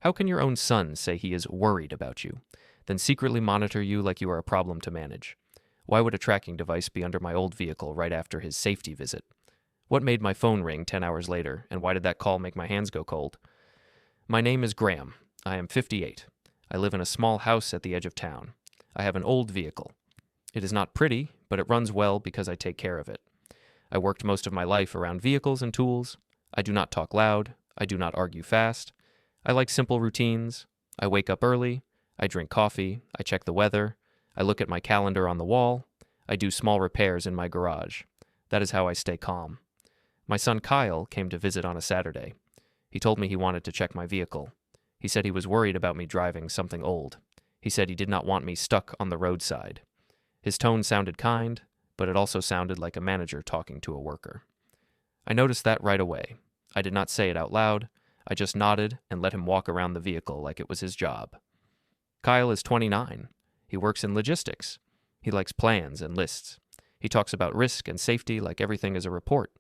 How can your own son say he is worried about you, then secretly monitor you like you are a problem to manage? Why would a tracking device be under my old vehicle right after his safety visit? What made my phone ring 10 hours later, and why did that call make my hands go cold? My name is Graham. I am 58. I live in a small house at the edge of town. I have an old vehicle. It is not pretty, but it runs well because I take care of it. I worked most of my life around vehicles and tools. I do not talk loud. I do not argue fast. I like simple routines. I wake up early. I drink coffee. I check the weather. I look at my calendar on the wall. I do small repairs in my garage. That is how I stay calm. My son Kyle came to visit on a Saturday. He told me he wanted to check my vehicle. He said he was worried about me driving something old. He said he did not want me stuck on the roadside. His tone sounded kind, but it also sounded like a manager talking to a worker. I noticed that right away. I did not say it out loud. I just nodded and let him walk around the vehicle like it was his job. Kyle is 29. He works in logistics. He likes plans and lists. He talks about risk and safety like everything is a report.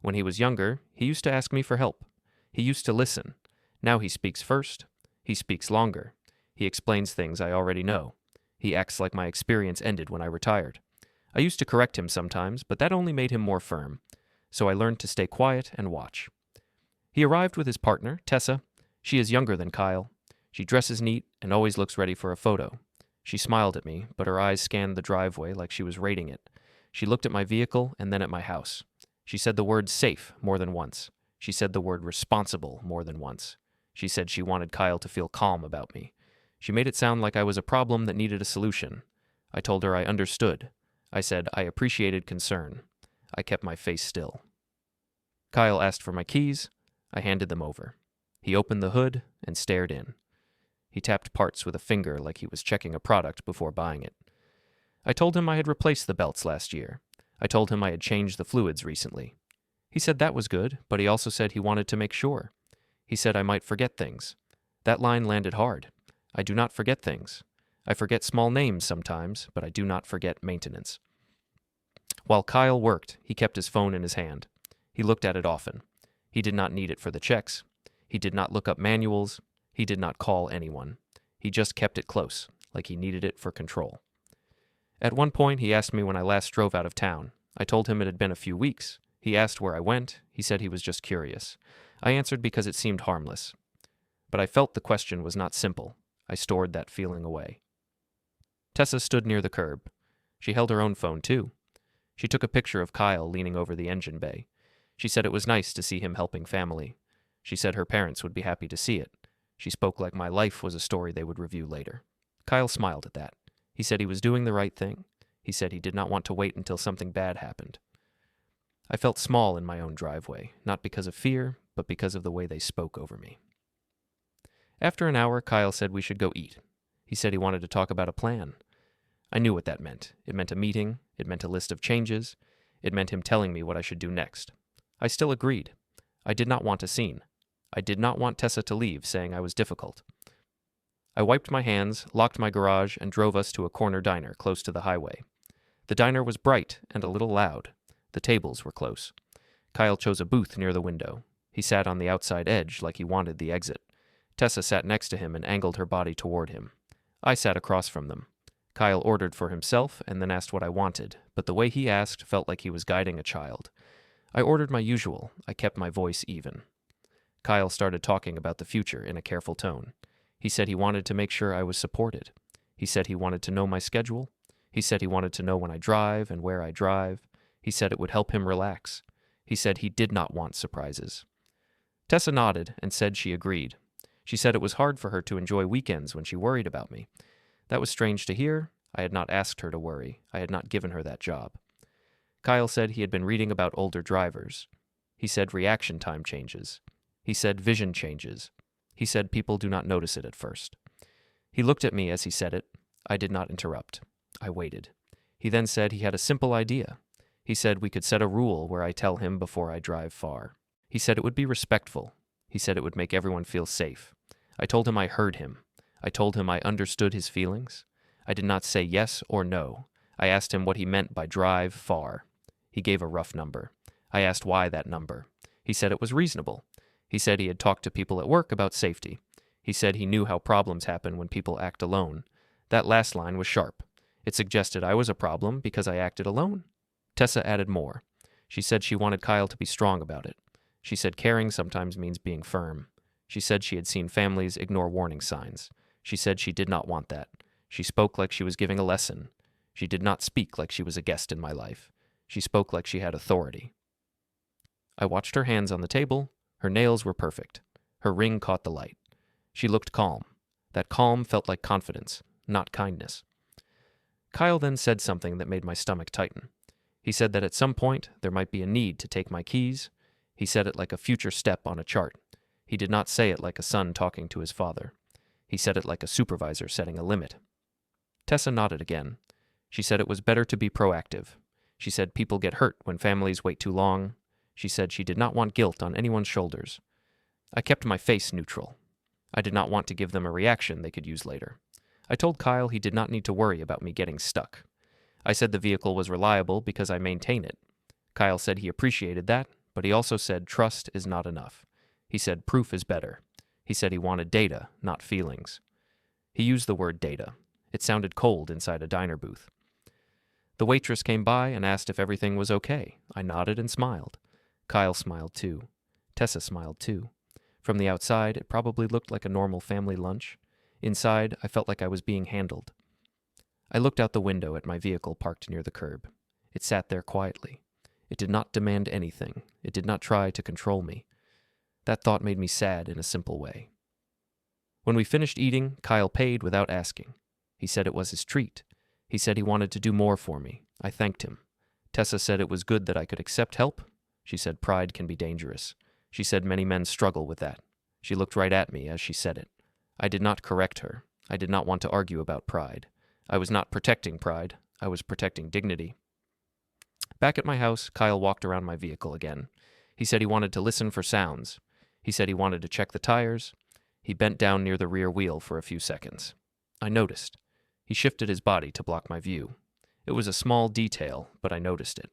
When he was younger, he used to ask me for help. He used to listen. Now he speaks first. He speaks longer. He explains things I already know. He acts like my experience ended when I retired. I used to correct him sometimes, but that only made him more firm. So I learned to stay quiet and watch. He arrived with his partner, Tessa. She is younger than Kyle. She dresses neat and always looks ready for a photo. She smiled at me, but her eyes scanned the driveway like she was rating it. She looked at my vehicle and then at my house. She said the word safe more than once. She said the word responsible more than once. She said she wanted Kyle to feel calm about me. She made it sound like I was a problem that needed a solution. I told her I understood. I said I appreciated concern. I kept my face still. Kyle asked for my keys. I handed them over. He opened the hood and stared in. He tapped parts with a finger like he was checking a product before buying it. I told him I had replaced the belts last year. I told him I had changed the fluids recently. He said that was good, but he also said he wanted to make sure. He said I might forget things. That line landed hard. I do not forget things. I forget small names sometimes, but I do not forget maintenance. While Kyle worked, he kept his phone in his hand. He looked at it often. He did not need it for the checks. He did not look up manuals. He did not call anyone. He just kept it close, like he needed it for control. At one point, he asked me when I last drove out of town. I told him it had been a few weeks. He asked where I went. He said he was just curious. I answered because it seemed harmless. But I felt the question was not simple. I stored that feeling away. Tessa stood near the curb. She held her own phone, too. She took a picture of Kyle leaning over the engine bay. She said it was nice to see him helping family. She said her parents would be happy to see it. She spoke like my life was a story they would review later. Kyle smiled at that. He said he was doing the right thing. He said he did not want to wait until something bad happened. I felt small in my own driveway, not because of fear, but because of the way they spoke over me. After an hour, Kyle said we should go eat. He said he wanted to talk about a plan. I knew what that meant. It meant a meeting. It meant a list of changes. It meant him telling me what I should do next. I still agreed. I did not want a scene. I did not want Tessa to leave, saying I was difficult. I wiped my hands, locked my garage, and drove us to a corner diner close to the highway. The diner was bright and a little loud. The tables were close. Kyle chose a booth near the window. He sat on the outside edge like he wanted the exit. Tessa sat next to him and angled her body toward him. I sat across from them. Kyle ordered for himself and then asked what I wanted, but the way he asked felt like he was guiding a child. I ordered my usual. I kept my voice even. Kyle started talking about the future in a careful tone. He said he wanted to make sure I was supported. He said he wanted to know my schedule. He said he wanted to know when I drive and where I drive. He said it would help him relax. He said he did not want surprises. Tessa nodded and said she agreed. She said it was hard for her to enjoy weekends when she worried about me. That was strange to hear. I had not asked her to worry. I had not given her that job. Kyle said he had been reading about older drivers. He said reaction time changes. He said vision changes. He said people do not notice it at first. He looked at me as he said it. I did not interrupt. I waited. He then said he had a simple idea. He said we could set a rule where I tell him before I drive far. He said it would be respectful. He said it would make everyone feel safe. I told him I heard him. I told him I understood his feelings. I did not say yes or no. I asked him what he meant by drive far. He gave a rough number. I asked why that number. He said it was reasonable. He said he had talked to people at work about safety. He said he knew how problems happen when people act alone. That last line was sharp. It suggested I was a problem because I acted alone. Tessa added more. She said she wanted Kyle to be strong about it. She said caring sometimes means being firm. She said she had seen families ignore warning signs. She said she did not want that. She spoke like she was giving a lesson. She did not speak like she was a guest in my life. She spoke like she had authority. I watched her hands on the table. Her nails were perfect. Her ring caught the light. She looked calm. That calm felt like confidence, not kindness. Kyle then said something that made my stomach tighten. He said that at some point there might be a need to take my keys. He said it like a future step on a chart. He did not say it like a son talking to his father. He said it like a supervisor setting a limit. Tessa nodded again. She said it was better to be proactive. She said people get hurt when families wait too long. She said she did not want guilt on anyone's shoulders. I kept my face neutral. I did not want to give them a reaction they could use later. I told Kyle he did not need to worry about me getting stuck. I said the vehicle was reliable because I maintain it. Kyle said he appreciated that, but he also said trust is not enough. He said proof is better. He said he wanted data, not feelings. He used the word data. It sounded cold inside a diner booth. The waitress came by and asked if everything was okay. I nodded and smiled. Kyle smiled too. Tessa smiled too. From the outside, it probably looked like a normal family lunch. Inside, I felt like I was being handled. I looked out the window at my vehicle parked near the curb. It sat there quietly. It did not demand anything. It did not try to control me. That thought made me sad in a simple way. When we finished eating, Kyle paid without asking. He said it was his treat. He said he wanted to do more for me. I thanked him. Tessa said it was good that I could accept help. She said pride can be dangerous. She said many men struggle with that. She looked right at me as she said it. I did not correct her. I did not want to argue about pride. I was not protecting pride. I was protecting dignity. Back at my house, Kyle walked around my vehicle again. He said he wanted to listen for sounds. He said he wanted to check the tires. He bent down near the rear wheel for a few seconds. I noticed. He shifted his body to block my view. It was a small detail, but I noticed it.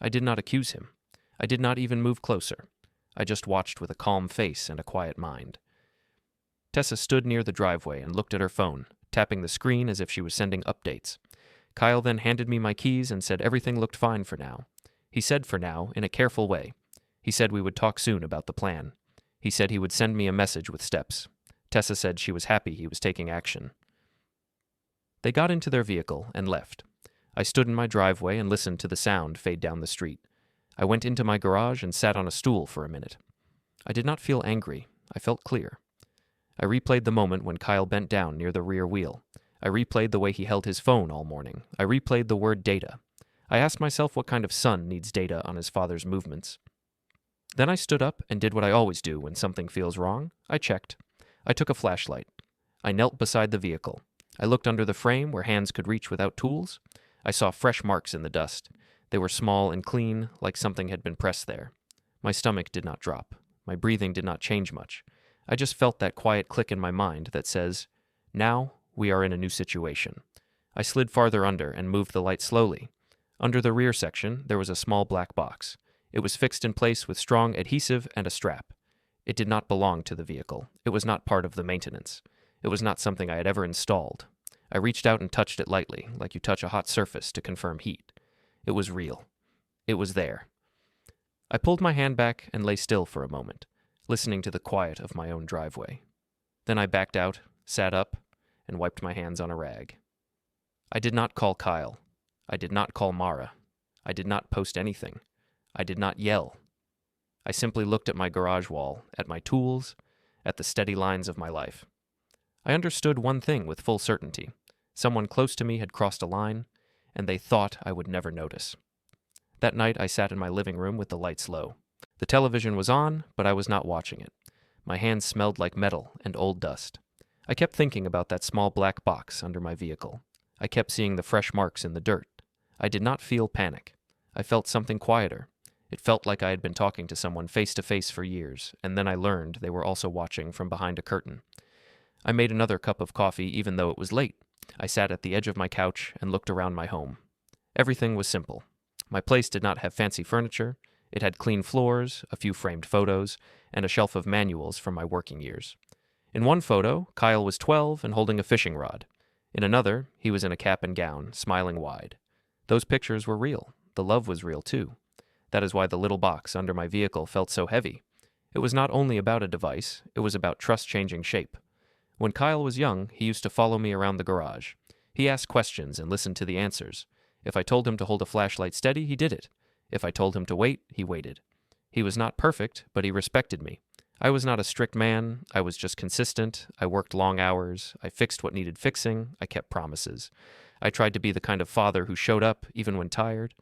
I did not accuse him. I did not even move closer. I just watched with a calm face and a quiet mind. Tessa stood near the driveway and looked at her phone, tapping the screen as if she was sending updates. Kyle then handed me my keys and said everything looked fine for now. He said for now, in a careful way. He said we would talk soon about the plan. He said he would send me a message with steps. Tessa said she was happy he was taking action. They got into their vehicle and left. I stood in my driveway and listened to the sound fade down the street. I went into my garage and sat on a stool for a minute. I did not feel angry. I felt clear. I replayed the moment when Kyle bent down near the rear wheel. I replayed the way he held his phone all morning. I replayed the word data. I asked myself what kind of son needs data on his father's movements. Then I stood up and did what I always do when something feels wrong. I checked. I took a flashlight. I knelt beside the vehicle. I looked under the frame where hands could reach without tools. I saw fresh marks in the dust. They were small and clean, like something had been pressed there. My stomach did not drop. My breathing did not change much. I just felt that quiet click in my mind that says, now we are in a new situation. I slid farther under and moved the light slowly. Under the rear section, there was a small black box. It was fixed in place with strong adhesive and a strap. It did not belong to the vehicle. It was not part of the maintenance. It was not something I had ever installed. I reached out and touched it lightly, like you touch a hot surface to confirm heat. It was real. It was there. I pulled my hand back and lay still for a moment, listening to the quiet of my own driveway. Then I backed out, sat up, and wiped my hands on a rag. I did not call Kyle. I did not call Mara. I did not post anything. I did not yell. I simply looked at my garage wall, at my tools, at the steady lines of my life. I understood one thing with full certainty. Someone close to me had crossed a line, and they thought I would never notice. That night I sat in my living room with the lights low. The television was on, but I was not watching it. My hands smelled like metal and old dust. I kept thinking about that small black box under my vehicle. I kept seeing the fresh marks in the dirt. I did not feel panic. I felt something quieter. It felt like I had been talking to someone face to face for years, and then I learned they were also watching from behind a curtain. I made another cup of coffee even though it was late. I sat at the edge of my couch and looked around my home. Everything was simple. My place did not have fancy furniture. It had clean floors, a few framed photos, and a shelf of manuals from my working years. In one photo, Kyle was 12 and holding a fishing rod. In another, he was in a cap and gown, smiling wide. Those pictures were real. The love was real too. That is why the little box under my vehicle felt so heavy. It was not only about a device, it was about trust-changing shape. When Kyle was young, he used to follow me around the garage. He asked questions and listened to the answers. If I told him to hold a flashlight steady, he did it. If I told him to wait, he waited. He was not perfect, but he respected me. I was not a strict man. I was just consistent. I worked long hours. I fixed what needed fixing. I kept promises. I tried to be the kind of father who showed up even when tired.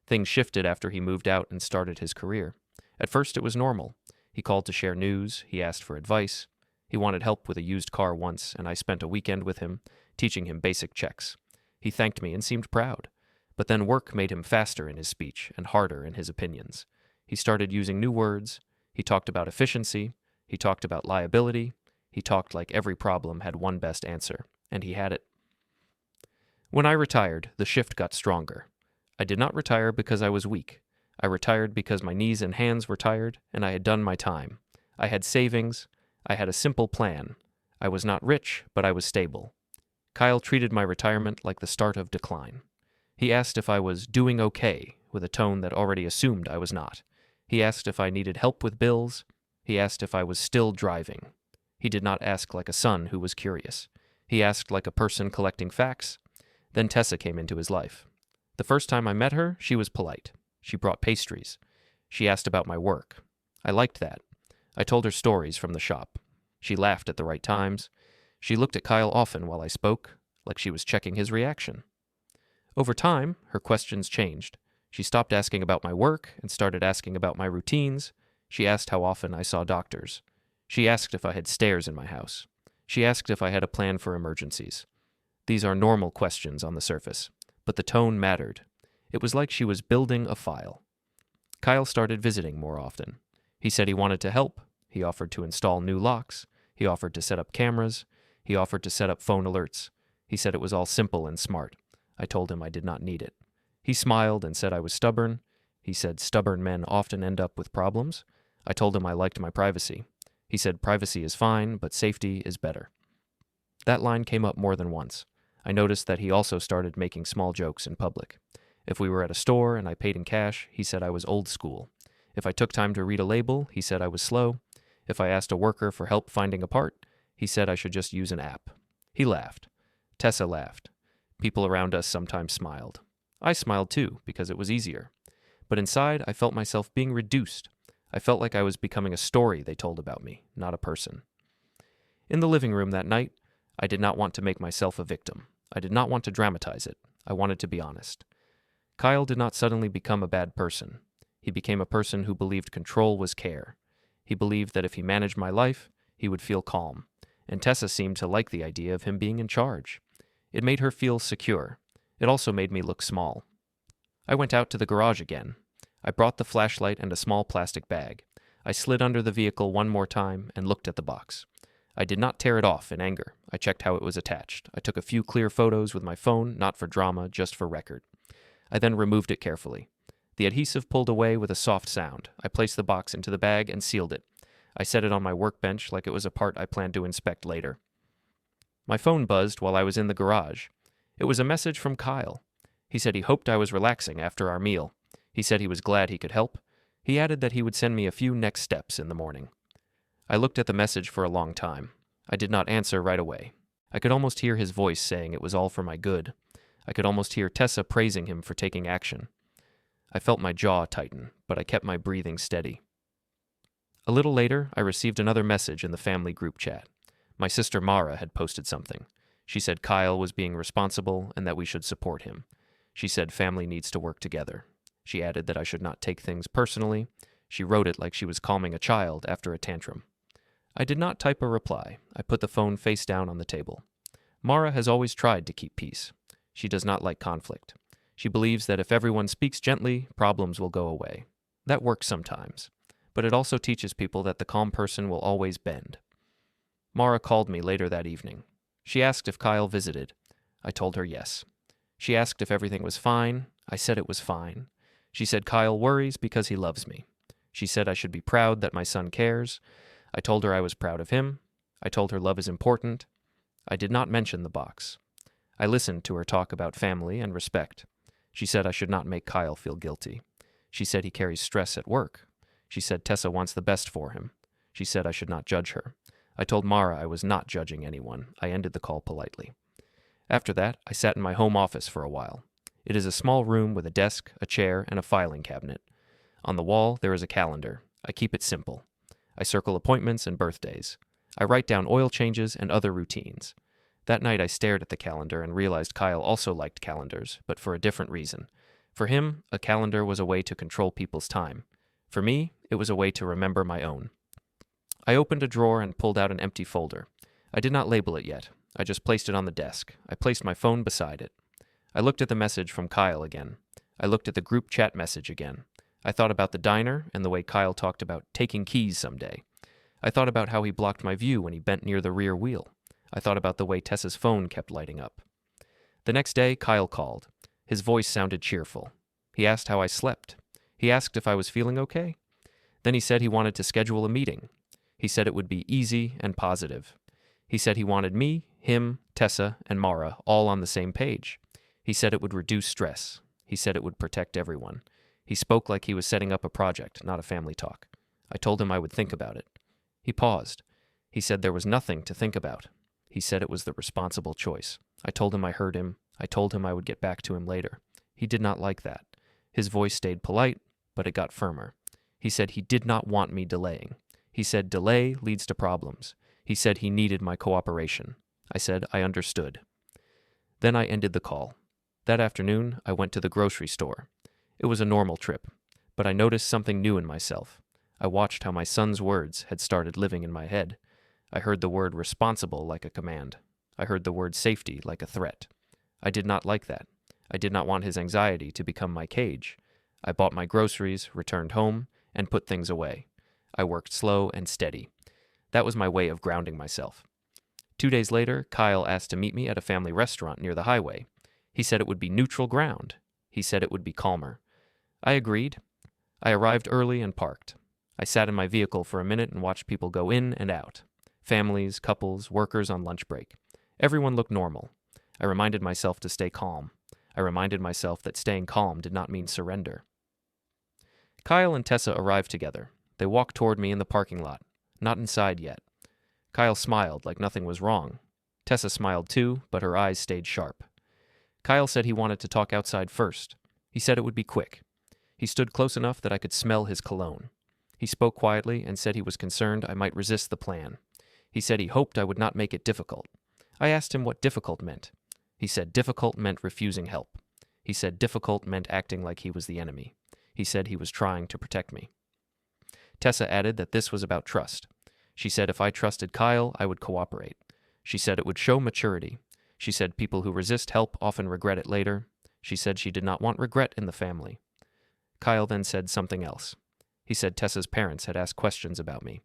Things shifted after he moved out and started his career. At first, it was normal. He called to share news. He asked for advice. He wanted help with a used car once, and I spent a weekend with him, teaching him basic checks. He thanked me and seemed proud. But then work made him faster in his speech and harder in his opinions. He started using new words. He talked about efficiency. He talked about liability. He talked like every problem had one best answer, and he had it. When I retired, the shift got stronger. I did not retire because I was weak. I retired because my knees and hands were tired, and I had done my time. I had savings. I had a simple plan. I was not rich, but I was stable. Kyle treated my retirement like the start of decline. He asked if I was doing okay, with a tone that already assumed I was not. He asked if I needed help with bills. He asked if I was still driving. He did not ask like a son who was curious. He asked like a person collecting facts. Then Tessa came into his life. The first time I met her, she was polite. She brought pastries. She asked about my work. I liked that. I told her stories from the shop. She laughed at the right times. She looked at Kyle often while I spoke, like she was checking his reaction. Over time, her questions changed. She stopped asking about my work and started asking about my routines. She asked how often I saw doctors. She asked if I had stairs in my house. She asked if I had a plan for emergencies. These are normal questions on the surface, but the tone mattered. It was like she was building a file. Kyle started visiting more often. He said he wanted to help. He offered to install new locks. He offered to set up cameras. He offered to set up phone alerts. He said it was all simple and smart. I told him I did not need it. He smiled and said I was stubborn. He said stubborn men often end up with problems. I told him I liked my privacy. He said privacy is fine, but safety is better. That line came up more than once. I noticed that he also started making small jokes in public. If we were at a store and I paid in cash, he said I was old school. If I took time to read a label, he said I was slow. If I asked a worker for help finding a part, he said I should just use an app. He laughed. Tessa laughed. People around us sometimes smiled. I smiled too, because it was easier. But inside, I felt myself being reduced. I felt like I was becoming a story they told about me, not a person. In the living room that night, I did not want to make myself a victim. I did not want to dramatize it. I wanted to be honest. Kyle did not suddenly become a bad person. He became a person who believed control was care. He believed that if he managed my life, he would feel calm. And Tessa seemed to like the idea of him being in charge. It made her feel secure. It also made me look small. I went out to the garage again. I brought the flashlight and a small plastic bag. I slid under the vehicle one more time and looked at the box. I did not tear it off in anger. I checked how it was attached. I took a few clear photos with my phone, not for drama, just for record. I then removed it carefully. The adhesive pulled away with a soft sound. I placed the box into the bag and sealed it. I set it on my workbench like it was a part I planned to inspect later. My phone buzzed while I was in the garage. It was a message from Kyle. He said he hoped I was relaxing after our meal. He said he was glad he could help. He added that he would send me a few next steps in the morning. I looked at the message for a long time. I did not answer right away. I could almost hear his voice saying it was all for my good. I could almost hear Tessa praising him for taking action. I felt my jaw tighten, but I kept my breathing steady. A little later, I received another message in the family group chat. My sister Mara had posted something. She said Kyle was being responsible and that we should support him. She said family needs to work together. She added that I should not take things personally. She wrote it like she was calming a child after a tantrum. I did not type a reply. I put the phone face down on the table. Mara has always tried to keep peace. She does not like conflict. She believes that if everyone speaks gently, problems will go away. That works sometimes, but it also teaches people that the calm person will always bend. Mara called me later that evening. She asked if Kyle visited. I told her yes. She asked if everything was fine. I said it was fine. She said Kyle worries because he loves me. She said I should be proud that my son cares. I told her I was proud of him. I told her love is important. I did not mention the box. I listened to her talk about family and respect. She said I should not make Kyle feel guilty. She said he carries stress at work. She said Tessa wants the best for him. She said I should not judge her. I told Mara I was not judging anyone. I ended the call politely. After that, I sat in my home office for a while. It is a small room with a desk, a chair, and a filing cabinet. On the wall, there is a calendar. I keep it simple. I circle appointments and birthdays. I write down oil changes and other routines. That night I stared at the calendar and realized Kyle also liked calendars, but for a different reason. For him, a calendar was a way to control people's time. For me, it was a way to remember my own. I opened a drawer and pulled out an empty folder. I did not label it yet. I just placed it on the desk. I placed my phone beside it. I looked at the message from Kyle again. I looked at the group chat message again. I thought about the diner and the way Kyle talked about taking keys someday. I thought about how he blocked my view when he bent near the rear wheel. I thought about the way Tessa's phone kept lighting up. The next day, Kyle called. His voice sounded cheerful. He asked how I slept. He asked if I was feeling okay. Then he said he wanted to schedule a meeting. He said it would be easy and positive. He said he wanted me, him, Tessa, and Mara all on the same page. He said it would reduce stress. He said it would protect everyone. He spoke like he was setting up a project, not a family talk. I told him I would think about it. He paused. He said there was nothing to think about. He said it was the responsible choice. I told him I heard him. I told him I would get back to him later. He did not like that. His voice stayed polite, but it got firmer. He said he did not want me delaying. He said delay leads to problems. He said he needed my cooperation. I said I understood. Then I ended the call. That afternoon, I went to the grocery store. It was a normal trip, but I noticed something new in myself. I watched how my son's words had started living in my head. I heard the word responsible like a command. I heard the word safety like a threat. I did not like that. I did not want his anxiety to become my cage. I bought my groceries, returned home, and put things away. I worked slow and steady. That was my way of grounding myself. 2 days later, Kyle asked to meet me at a family restaurant near the highway. He said it would be neutral ground. He said it would be calmer. I agreed. I arrived early and parked. I sat in my vehicle for a minute and watched people go in and out. Families, couples, workers on lunch break. Everyone looked normal. I reminded myself to stay calm. I reminded myself that staying calm did not mean surrender. Kyle and Tessa arrived together. They walked toward me in the parking lot. Not inside yet. Kyle smiled like nothing was wrong. Tessa smiled too, but her eyes stayed sharp. Kyle said he wanted to talk outside first. He said it would be quick. He stood close enough that I could smell his cologne. He spoke quietly and said he was concerned I might resist the plan. He said he hoped I would not make it difficult. I asked him what difficult meant. He said difficult meant refusing help. He said difficult meant acting like he was the enemy. He said he was trying to protect me. Tessa added that this was about trust. She said if I trusted Kyle, I would cooperate. She said it would show maturity. She said people who resist help often regret it later. She said she did not want regret in the family. Kyle then said something else. He said Tessa's parents had asked questions about me.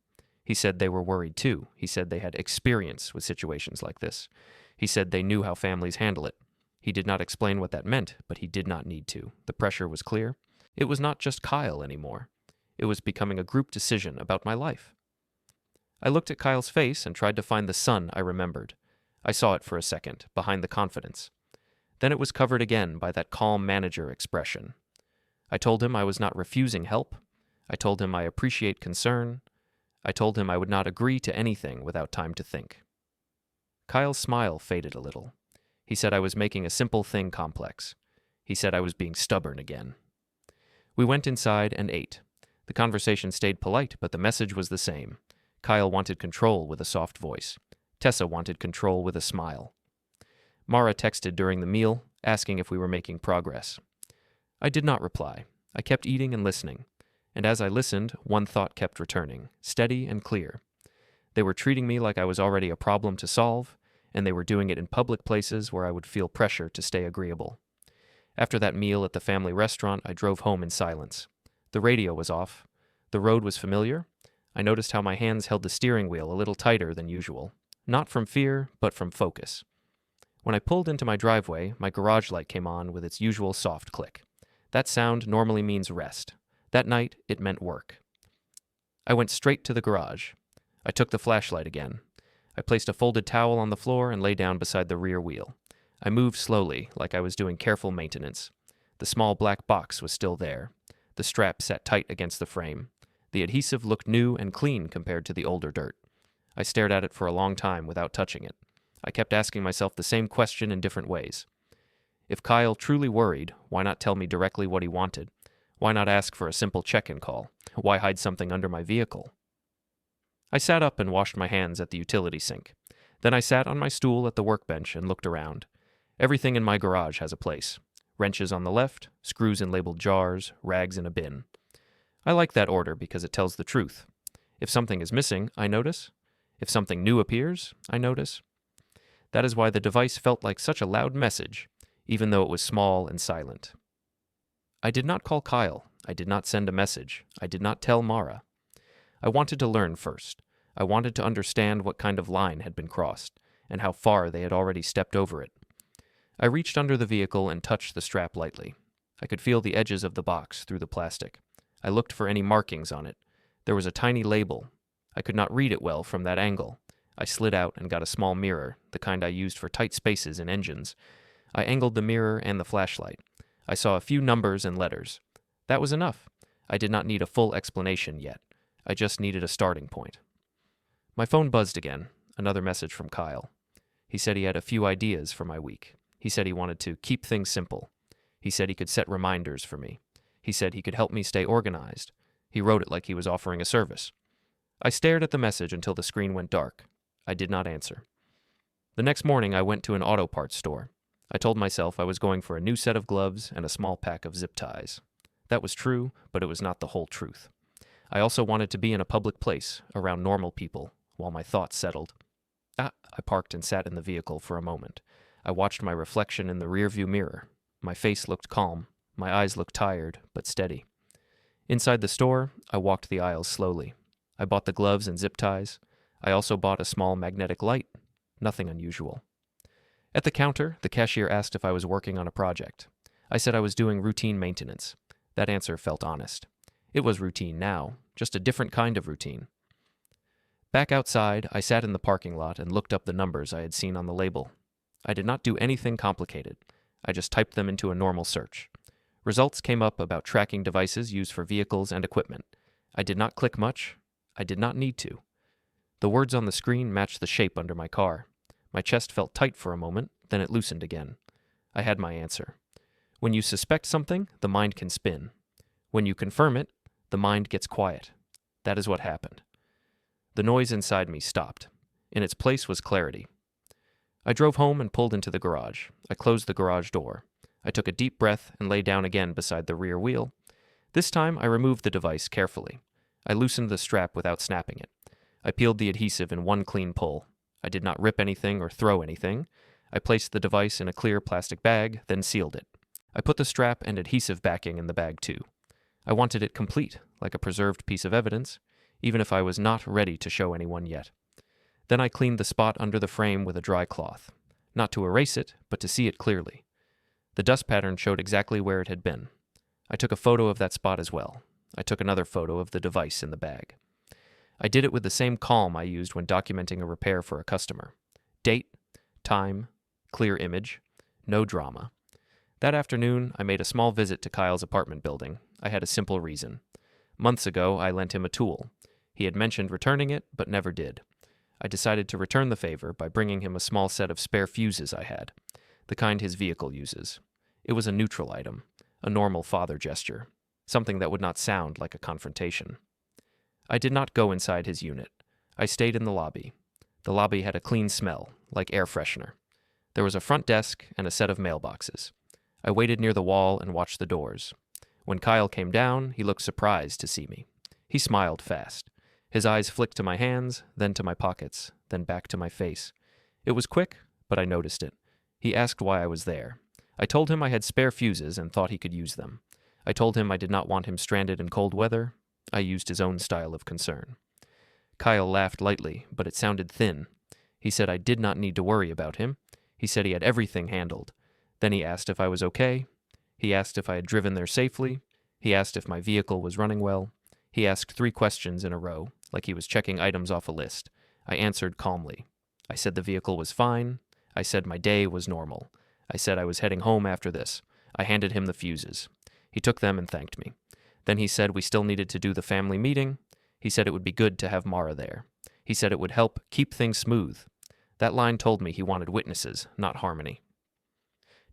He said they were worried too. He said they had experience with situations like this. He said they knew how families handle it. He did not explain what that meant, but he did not need to. The pressure was clear. It was not just Kyle anymore. It was becoming a group decision about my life. I looked at Kyle's face and tried to find the sun I remembered. I saw it for a second, behind the confidence. Then it was covered again by that calm manager expression. I told him I was not refusing help. I told him I appreciate concern. I told him I would not agree to anything without time to think. Kyle's smile faded a little. He said I was making a simple thing complex. He said I was being stubborn again. We went inside and ate. The conversation stayed polite, but the message was the same. Kyle wanted control with a soft voice. Tessa wanted control with a smile. Mara texted during the meal, asking if we were making progress. I did not reply. I kept eating and listening. And as I listened, one thought kept returning, steady and clear. They were treating me like I was already a problem to solve, and they were doing it in public places where I would feel pressure to stay agreeable. After that meal at the family restaurant, I drove home in silence. The radio was off. The road was familiar. I noticed how my hands held the steering wheel a little tighter than usual. Not from fear, but from focus. When I pulled into my driveway, my garage light came on with its usual soft click. That sound normally means rest. That night, it meant work. I went straight to the garage. I took the flashlight again. I placed a folded towel on the floor and lay down beside the rear wheel. I moved slowly, like I was doing careful maintenance. The small black box was still there. The strap sat tight against the frame. The adhesive looked new and clean compared to the older dirt. I stared at it for a long time without touching it. I kept asking myself the same question in different ways. If Kyle truly worried, why not tell me directly what he wanted? Why not ask for a simple check-in call? Why hide something under my vehicle? I sat up and washed my hands at the utility sink. Then I sat on my stool at the workbench and looked around. Everything in my garage has a place. Wrenches on the left, screws in labeled jars, rags in a bin. I like that order because it tells the truth. If something is missing, I notice. If something new appears, I notice. That is why the device felt like such a loud message, even though it was small and silent. I did not call Kyle. I did not send a message. I did not tell Mara. I wanted to learn first. I wanted to understand what kind of line had been crossed, and how far they had already stepped over it. I reached under the vehicle and touched the strap lightly. I could feel the edges of the box through the plastic. I looked for any markings on it. There was a tiny label. I could not read it well from that angle. I slid out and got a small mirror, the kind I used for tight spaces in engines. I angled the mirror and the flashlight. I saw a few numbers and letters. That was enough. I did not need a full explanation yet. I just needed a starting point. My phone buzzed again, another message from Kyle. He said he had a few ideas for my week. He said he wanted to keep things simple. He said he could set reminders for me. He said he could help me stay organized. He wrote it like he was offering a service. I stared at the message until the screen went dark. I did not answer. The next morning, I went to an auto parts store. I told myself I was going for a new set of gloves and a small pack of zip ties. That was true, but it was not the whole truth. I also wanted to be in a public place, around normal people, while my thoughts settled. I parked and sat in the vehicle for a moment. I watched my reflection in the rearview mirror. My face looked calm. My eyes looked tired, but steady. Inside the store, I walked the aisles slowly. I bought the gloves and zip ties. I also bought a small magnetic light. Nothing unusual. At the counter, the cashier asked if I was working on a project. I said I was doing routine maintenance. That answer felt honest. It was routine now, just a different kind of routine. Back outside, I sat in the parking lot and looked up the numbers I had seen on the label. I did not do anything complicated. I just typed them into a normal search. Results came up about tracking devices used for vehicles and equipment. I did not click much. I did not need to. The words on the screen matched the shape under my car. My chest felt tight for a moment, then it loosened again. I had my answer. When you suspect something, the mind can spin. When you confirm it, the mind gets quiet. That is what happened. The noise inside me stopped. In its place was clarity. I drove home and pulled into the garage. I closed the garage door. I took a deep breath and lay down again beside the rear wheel. This time, I removed the device carefully. I loosened the strap without snapping it. I peeled the adhesive in one clean pull. I did not rip anything or throw anything. I placed the device in a clear plastic bag, then sealed it. I put the strap and adhesive backing in the bag too. I wanted it complete, like a preserved piece of evidence, even if I was not ready to show anyone yet. Then I cleaned the spot under the frame with a dry cloth, not to erase it, but to see it clearly. The dust pattern showed exactly where it had been. I took a photo of that spot as well. I took another photo of the device in the bag. I did it with the same calm I used when documenting a repair for a customer. Date, time, clear image, no drama. That afternoon, I made a small visit to Kyle's apartment building. I had a simple reason. Months ago, I lent him a tool. He had mentioned returning it, but never did. I decided to return the favor by bringing him a small set of spare fuses I had, the kind his vehicle uses. It was a neutral item, a normal father gesture, something that would not sound like a confrontation. I did not go inside his unit. I stayed in the lobby. The lobby had a clean smell, like air freshener. There was a front desk and a set of mailboxes. I waited near the wall and watched the doors. When Kyle came down, he looked surprised to see me. He smiled fast. His eyes flicked to my hands, then to my pockets, then back to my face. It was quick, but I noticed it. He asked why I was there. I told him I had spare fuses and thought he could use them. I told him I did not want him stranded in cold weather. I used his own style of concern. Kyle laughed lightly, but it sounded thin. He said I did not need to worry about him. He said he had everything handled. Then he asked if I was okay. He asked if I had driven there safely. He asked if my vehicle was running well. He asked 3 questions in a row, like he was checking items off a list. I answered calmly. I said the vehicle was fine. I said my day was normal. I said I was heading home after this. I handed him the fuses. He took them and thanked me. Then he said we still needed to do the family meeting. He said it would be good to have Mara there. He said it would help keep things smooth. That line told me he wanted witnesses, not harmony.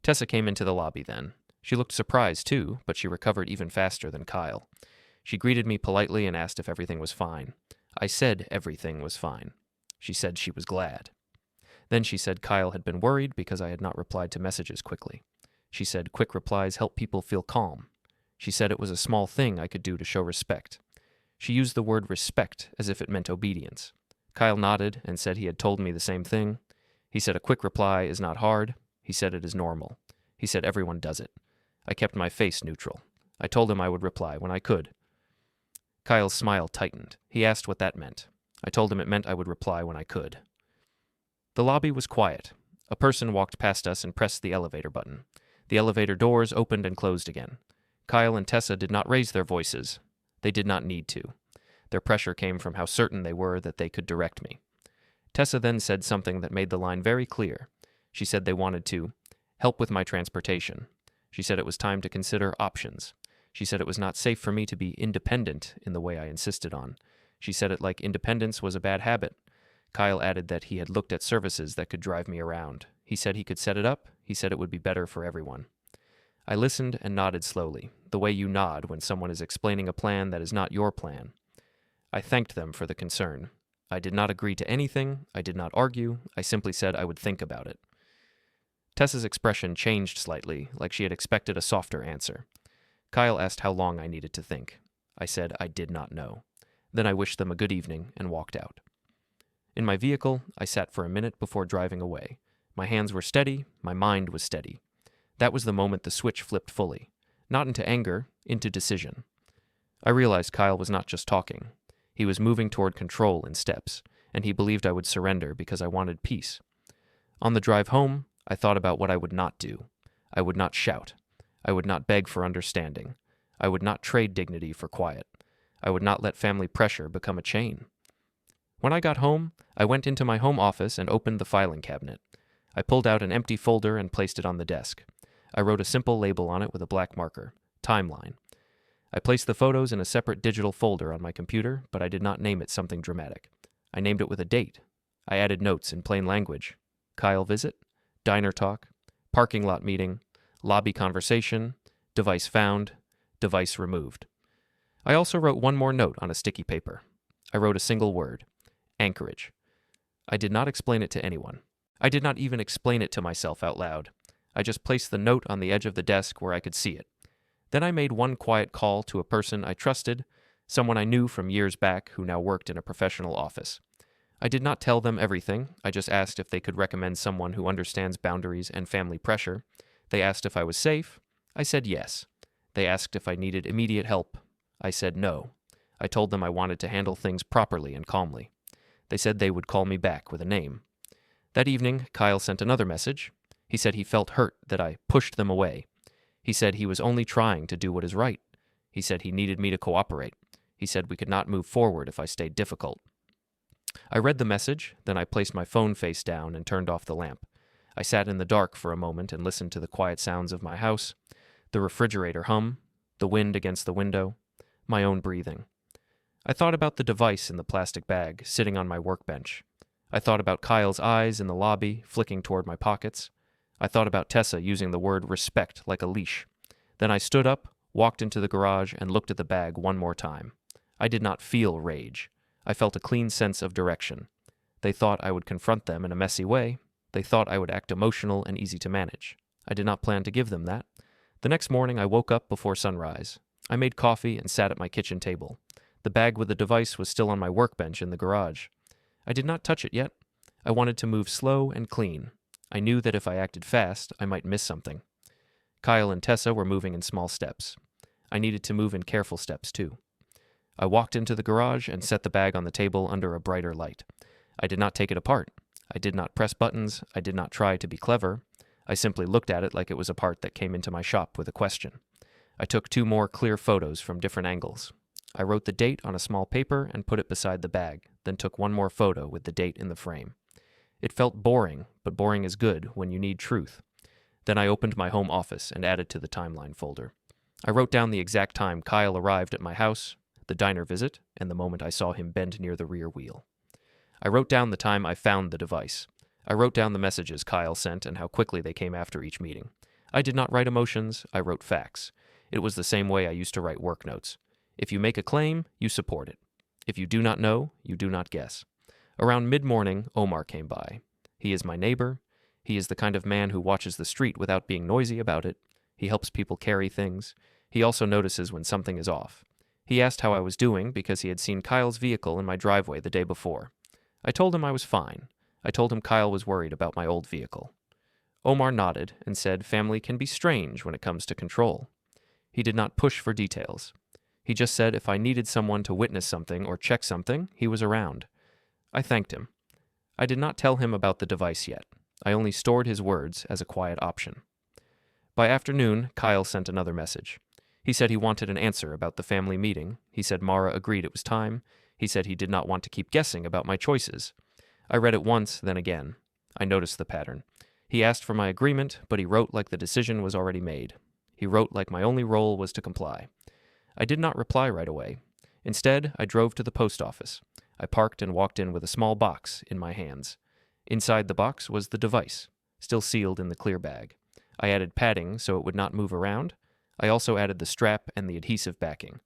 Tessa came into the lobby then. She looked surprised, too, but she recovered even faster than Kyle. She greeted me politely and asked if everything was fine. I said everything was fine. She said she was glad. Then she said Kyle had been worried because I had not replied to messages quickly. She said quick replies help people feel calm. She said it was a small thing I could do to show respect. She used the word respect as if it meant obedience. Kyle nodded and said he had told me the same thing. He said a quick reply is not hard. He said it is normal. He said everyone does it. I kept my face neutral. I told him I would reply when I could. Kyle's smile tightened. He asked what that meant. I told him it meant I would reply when I could. The lobby was quiet. A person walked past us and pressed the elevator button. The elevator doors opened and closed again. Kyle and Tessa did not raise their voices. They did not need to. Their pressure came from how certain they were that they could direct me. Tessa then said something that made the line very clear. She said they wanted to help with my transportation. She said it was time to consider options. She said it was not safe for me to be independent in the way I insisted on. She said it like independence was a bad habit. Kyle added that he had looked at services that could drive me around. He said he could set it up. He said it would be better for everyone. I listened and nodded slowly, the way you nod when someone is explaining a plan that is not your plan. I thanked them for the concern. I did not agree to anything. I did not argue. I simply said I would think about it. Tessa's expression changed slightly, like she had expected a softer answer. Kyle asked how long I needed to think. I said I did not know. Then I wished them a good evening and walked out. In my vehicle, I sat for a minute before driving away. My hands were steady, my mind was steady. That was the moment the switch flipped fully. Not into anger, into decision. I realized Kyle was not just talking. He was moving toward control in steps, and he believed I would surrender because I wanted peace. On the drive home, I thought about what I would not do. I would not shout. I would not beg for understanding. I would not trade dignity for quiet. I would not let family pressure become a chain. When I got home, I went into my home office and opened the filing cabinet. I pulled out an empty folder and placed it on the desk. I wrote a simple label on it with a black marker, Timeline. I placed the photos in a separate digital folder on my computer, but I did not name it something dramatic. I named it with a date. I added notes in plain language. Kyle visit, diner talk, parking lot meeting, lobby conversation, device found, device removed. I also wrote one more note on a sticky paper. I wrote a single word, Anchorage. I did not explain it to anyone. I did not even explain it to myself out loud. I just placed the note on the edge of the desk where I could see it. Then I made one quiet call to a person I trusted, someone I knew from years back who now worked in a professional office. I did not tell them everything. I just asked if they could recommend someone who understands boundaries and family pressure. They asked if I was safe. I said yes. They asked if I needed immediate help. I said no. I told them I wanted to handle things properly and calmly. They said they would call me back with a name. That evening, Kyle sent another message. He said he felt hurt that I pushed them away. He said he was only trying to do what is right. He said he needed me to cooperate. He said we could not move forward if I stayed difficult. I read the message, then I placed my phone face down and turned off the lamp. I sat in the dark for a moment and listened to the quiet sounds of my house, the refrigerator hum, the wind against the window, my own breathing. I thought about the device in the plastic bag sitting on my workbench. I thought about Kyle's eyes in the lobby flicking toward my pockets. I thought about Tessa using the word respect like a leash. Then I stood up, walked into the garage, and looked at the bag one more time. I did not feel rage. I felt a clean sense of direction. They thought I would confront them in a messy way. They thought I would act emotional and easy to manage. I did not plan to give them that. The next morning I woke up before sunrise. I made coffee and sat at my kitchen table. The bag with the device was still on my workbench in the garage. I did not touch it yet. I wanted to move slow and clean. I knew that if I acted fast, I might miss something. Kyle and Tessa were moving in small steps. I needed to move in careful steps, too. I walked into the garage and set the bag on the table under a brighter light. I did not take it apart. I did not press buttons. I did not try to be clever. I simply looked at it like it was a part that came into my shop with a question. I took 2 more clear photos from different angles. I wrote the date on a small paper and put it beside the bag, then took one more photo with the date in the frame. It felt boring, but boring is good when you need truth. Then I opened my home office and added to the timeline folder. I wrote down the exact time Kyle arrived at my house, the diner visit, and the moment I saw him bend near the rear wheel. I wrote down the time I found the device. I wrote down the messages Kyle sent and how quickly they came after each meeting. I did not write emotions, I wrote facts. It was the same way I used to write work notes. If you make a claim, you support it. If you do not know, you do not guess. Around mid-morning, Omar came by. He is my neighbor. He is the kind of man who watches the street without being noisy about it. He helps people carry things. He also notices when something is off. He asked how I was doing because he had seen Kyle's vehicle in my driveway the day before. I told him I was fine. I told him Kyle was worried about my old vehicle. Omar nodded and said family can be strange when it comes to control. He did not push for details. He just said if I needed someone to witness something or check something, he was around. I thanked him. I did not tell him about the device yet. I only stored his words as a quiet option. By afternoon, Kyle sent another message. He said he wanted an answer about the family meeting. He said Mara agreed it was time. He said he did not want to keep guessing about my choices. I read it once, then again. I noticed the pattern. He asked for my agreement, but he wrote like the decision was already made. He wrote like my only role was to comply. I did not reply right away. Instead, I drove to the post office. I parked and walked in with a small box in my hands. Inside the box was the device, still sealed in the clear bag. I added padding so it would not move around. I also added the strap and the adhesive backing.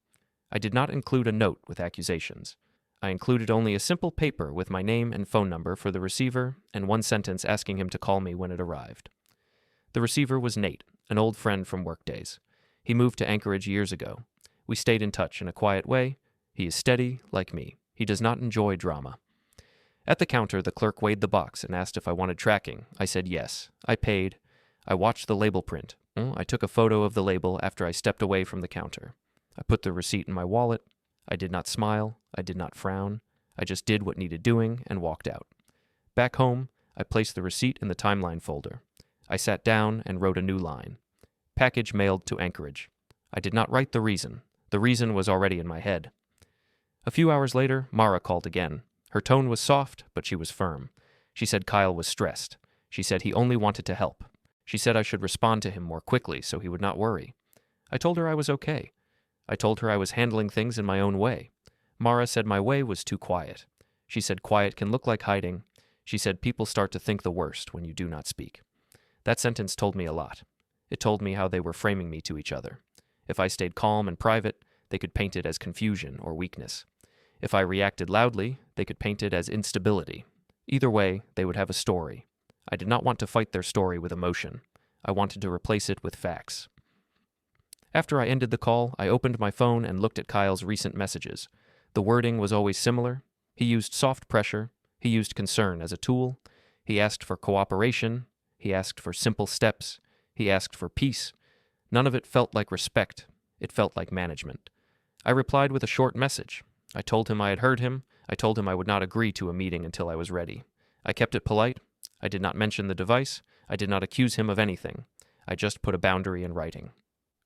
I did not include a note with accusations. I included only a simple paper with my name and phone number for the receiver and one sentence asking him to call me when it arrived. The receiver was Nate, an old friend from work days. He moved to Anchorage years ago. We stayed in touch in a quiet way. He is steady, like me. He does not enjoy drama. At the counter, the clerk weighed the box and asked if I wanted tracking. I said yes. I paid. I watched the label print. I took a photo of the label after I stepped away from the counter. I put the receipt in my wallet. I did not smile. I did not frown. I just did what needed doing and walked out. Back home, I placed the receipt in the timeline folder. I sat down and wrote a new line. Package mailed to Anchorage. I did not write the reason. The reason was already in my head. A few hours later, Mara called again. Her tone was soft, but she was firm. She said Kyle was stressed. She said he only wanted to help. She said I should respond to him more quickly so he would not worry. I told her I was okay. I told her I was handling things in my own way. Mara said my way was too quiet. She said quiet can look like hiding. She said people start to think the worst when you do not speak. That sentence told me a lot. It told me how they were framing me to each other. If I stayed calm and private, they could paint it as confusion or weakness. If I reacted loudly, they could paint it as instability. Either way, they would have a story. I did not want to fight their story with emotion. I wanted to replace it with facts. After I ended the call, I opened my phone and looked at Kyle's recent messages. The wording was always similar. He used soft pressure. He used concern as a tool. He asked for cooperation. He asked for simple steps. He asked for peace. None of it felt like respect. It felt like management. I replied with a short message. I told him I had heard him. I told him I would not agree to a meeting until I was ready. I kept it polite. I did not mention the device. I did not accuse him of anything. I just put a boundary in writing.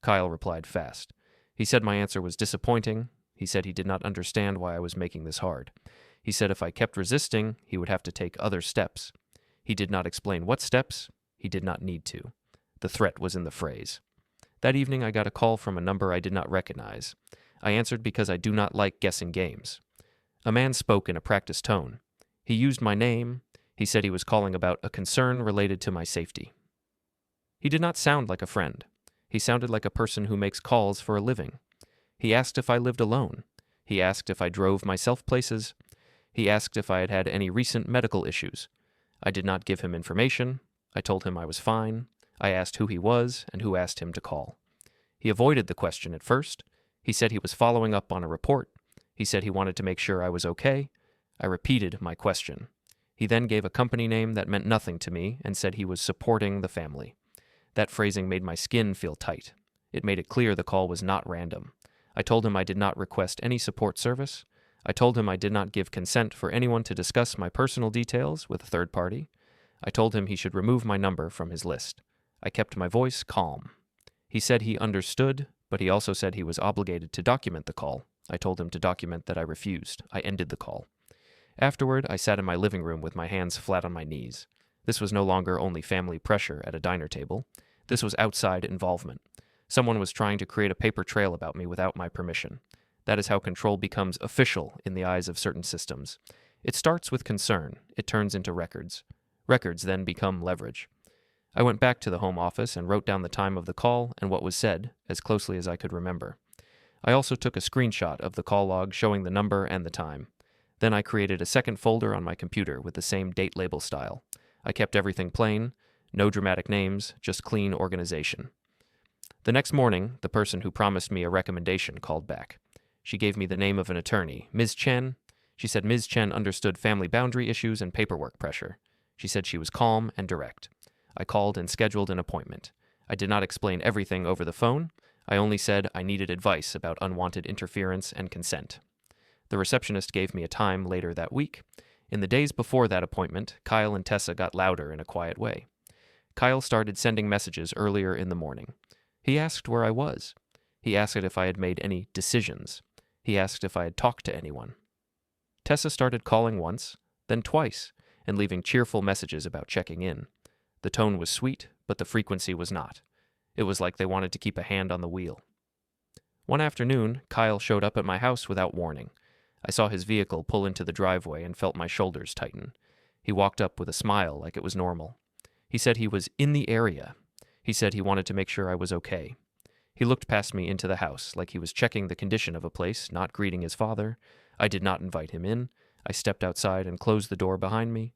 Kyle replied fast. He said my answer was disappointing. He said he did not understand why I was making this hard. He said if I kept resisting, he would have to take other steps. He did not explain what steps. He did not need to. The threat was in the phrase. That evening I got a call from a number I did not recognize. I answered because I do not like guessing games. A man spoke in a practiced tone. He used my name. He said he was calling about a concern related to my safety. He did not sound like a friend. He sounded like a person who makes calls for a living. He asked if I lived alone. He asked if I drove myself places. He asked if I had had any recent medical issues. I did not give him information. I told him I was fine. I asked who he was and who asked him to call. He avoided the question at first. He said he was following up on a report. He said he wanted to make sure I was okay. I repeated my question. He then gave a company name that meant nothing to me and said he was supporting the family. That phrasing made my skin feel tight. It made it clear the call was not random. I told him I did not request any support service. I told him I did not give consent for anyone to discuss my personal details with a third party. I told him he should remove my number from his list. I kept my voice calm. He said he understood, but he also said he was obligated to document the call. I told him to document that I refused. I ended the call. Afterward, I sat in my living room with my hands flat on my knees. This was no longer only family pressure at a diner table. This was outside involvement. Someone was trying to create a paper trail about me without my permission. That is how control becomes official in the eyes of certain systems. It starts with concern. It turns into records. Records then become leverage. I went back to the home office and wrote down the time of the call and what was said, as closely as I could remember. I also took a screenshot of the call log showing the number and the time. Then I created a second folder on my computer with the same date label style. I kept everything plain, no dramatic names, just clean organization. The next morning, the person who promised me a recommendation called back. She gave me the name of an attorney, Ms. Chen. She said Ms. Chen understood family boundary issues and paperwork pressure. She said she was calm and direct. I called and scheduled an appointment. I did not explain everything over the phone. I only said I needed advice about unwanted interference and consent. The receptionist gave me a time later that week. In the days before that appointment, Kyle and Tessa got louder in a quiet way. Kyle started sending messages earlier in the morning. He asked where I was. He asked if I had made any decisions. He asked if I had talked to anyone. Tessa started calling once, then twice, and leaving cheerful messages about checking in. The tone was sweet, but the frequency was not. It was like they wanted to keep a hand on the wheel. One afternoon, Kyle showed up at my house without warning. I saw his vehicle pull into the driveway and felt my shoulders tighten. He walked up with a smile like it was normal. He said he was in the area. He said he wanted to make sure I was okay. He looked past me into the house like he was checking the condition of a place, not greeting his father. I did not invite him in. I stepped outside and closed the door behind me.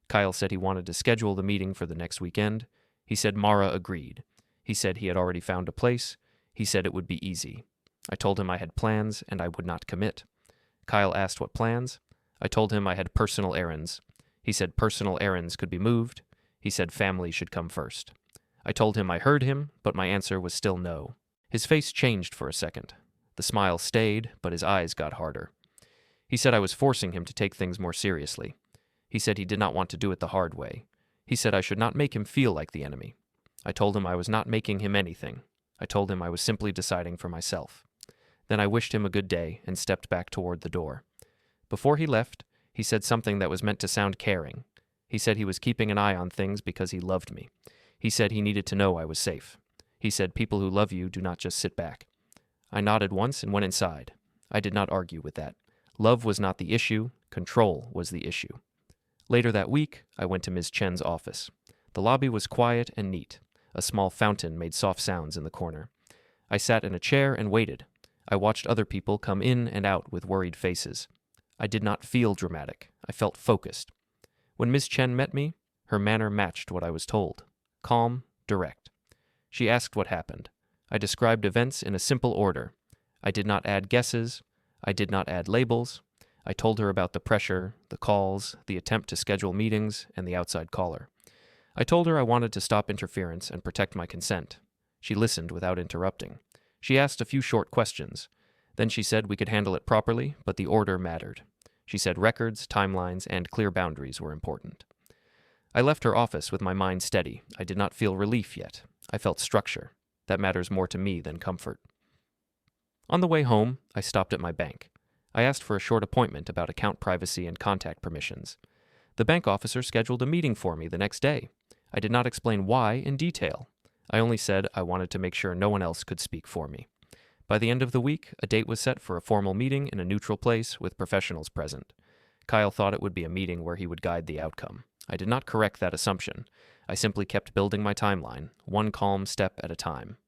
Kyle said he wanted to schedule the meeting for the next weekend. He said Mara agreed. He said he had already found a place. He said it would be easy. I told him I had plans and I would not commit. Kyle asked what plans. I told him I had personal errands. He said personal errands could be moved. He said family should come first. I told him I heard him, but my answer was still no. His face changed for a second. The smile stayed, but his eyes got harder. He said I was forcing him to take things more seriously. He said he did not want to do it the hard way. He said I should not make him feel like the enemy. I told him I was not making him anything. I told him I was simply deciding for myself. Then I wished him a good day and stepped back toward the door. Before he left, he said something that was meant to sound caring. He said he was keeping an eye on things because he loved me. He said he needed to know I was safe. He said people who love you do not just sit back. I nodded once and went inside. I did not argue with that. Love was not the issue. Control was the issue. Later that week, I went to Ms. Chen's office. The lobby was quiet and neat. A small fountain made soft sounds in the corner. I sat in a chair and waited. I watched other people come in and out with worried faces. I did not feel dramatic. I felt focused. When Ms. Chen met me, her manner matched what I was told. Calm, direct. She asked what happened. I described events in a simple order. I did not add guesses. I did not add labels. I told her about the pressure, the calls, the attempt to schedule meetings, and the outside caller. I told her I wanted to stop interference and protect my consent. She listened without interrupting. She asked a few short questions. Then she said we could handle it properly, but the order mattered. She said records, timelines, and clear boundaries were important. I left her office with my mind steady. I did not feel relief yet. I felt structure. That matters more to me than comfort. On the way home, I stopped at my bank. I asked for a short appointment about account privacy and contact permissions. The bank officer scheduled a meeting for me the next day. I did not explain why in detail. I only said I wanted to make sure no one else could speak for me. By the end of the week, a date was set for a formal meeting in a neutral place with professionals present. Kyle thought it would be a meeting where he would guide the outcome. I did not correct that assumption. I simply kept building my timeline, one calm step at a time.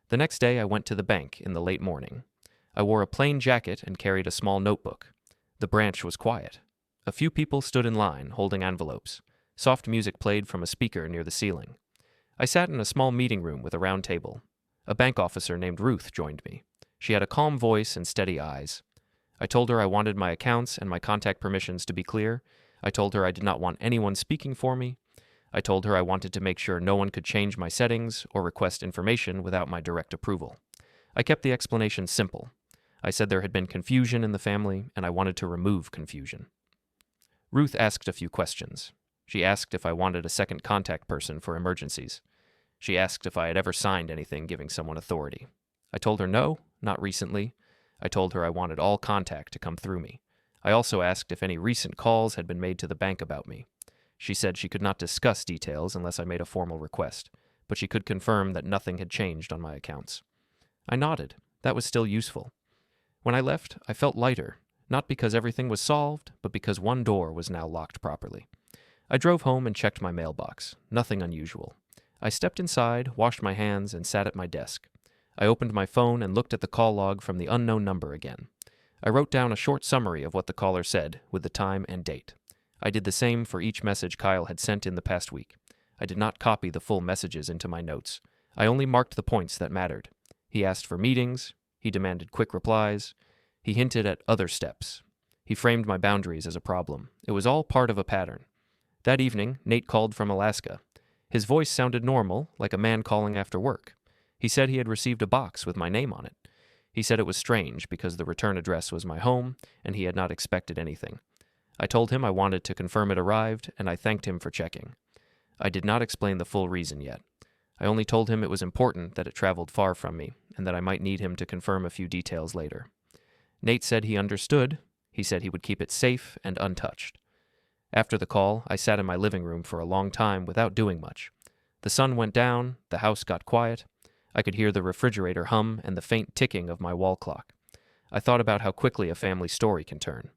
The next day, I went to the bank in the late morning. I wore a plain jacket and carried a small notebook. The branch was quiet. A few people stood in line, holding envelopes. Soft music played from a speaker near the ceiling. I sat in a small meeting room with a round table. A bank officer named Ruth joined me. She had a calm voice and steady eyes. I told her I wanted my accounts and my contact permissions to be clear. I told her I did not want anyone speaking for me. I told her I wanted to make sure no one could change my settings or request information without my direct approval. I kept the explanation simple. I said there had been confusion in the family, and I wanted to remove confusion. Ruth asked a few questions. She asked if I wanted a second contact person for emergencies. She asked if I had ever signed anything giving someone authority. I told her no, not recently. I told her I wanted all contact to come through me. I also asked if any recent calls had been made to the bank about me. She said she could not discuss details unless I made a formal request, but she could confirm that nothing had changed on my accounts. I nodded. That was still useful. When I left, I felt lighter, not because everything was solved, but because one door was now locked properly. I drove home and checked my mailbox. Nothing unusual. I stepped inside, washed my hands, and sat at my desk. I opened my phone and looked at the call log from the unknown number again. I wrote down a short summary of what the caller said, with the time and date. I did the same for each message Kyle had sent in the past week. I did not copy the full messages into my notes. I only marked the points that mattered. He asked for meetings. He demanded quick replies. He hinted at other steps. He framed my boundaries as a problem. It was all part of a pattern. That evening, Nate called from Alaska. His voice sounded normal, like a man calling after work. He said he had received a box with my name on it. He said it was strange because the return address was my home, and he had not expected anything. I told him I wanted to confirm it arrived, and I thanked him for checking. I did not explain the full reason yet. I only told him it was important that it traveled far from me, and that I might need him to confirm a few details later. Nate said he understood. He said he would keep it safe and untouched. After the call, I sat in my living room for a long time without doing much. The sun went down, the house got quiet. I could hear the refrigerator hum and the faint ticking of my wall clock. I thought about how quickly a family story can turn.